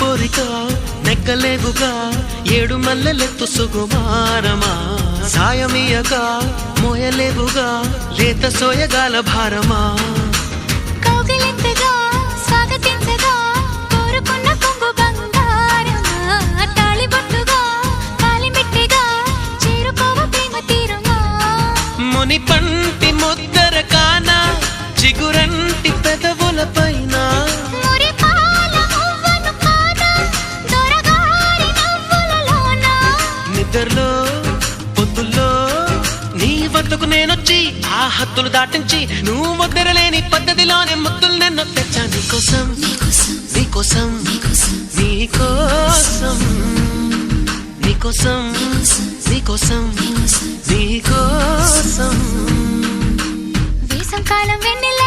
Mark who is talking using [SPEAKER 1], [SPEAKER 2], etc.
[SPEAKER 1] కోరిక నెగ్గలేవుగా ఏడు మల్లెలెత్తు సుకుమారమా సాయమియక మోయలేవుగా లేత సోయగాల భారమా
[SPEAKER 2] కౌగిలింతగా స్వాగతించగా కోరుకున్న కొంగు బంగారమా తాళిబొట్టుగా కాలిమిట్టిగా చేరుకోవ ప్రేమ తీరమా
[SPEAKER 1] ముని పంటి ముద్దర కానా చిగురంటి పెదవుల పైన నిద్రలో పొద్దుల్లో నీ వద్దకు నేనొచ్చి ఆ హద్దులు దాటించి నువ్వు ముద్దరలేని పద్ధతిలోనే ముద్దులు నిన్ను తెచ్చా నీకోసం నీకోసం నీకోసం నీకోసం నీకోసం నీకోసం
[SPEAKER 2] వేసంకాలం వెన్నెల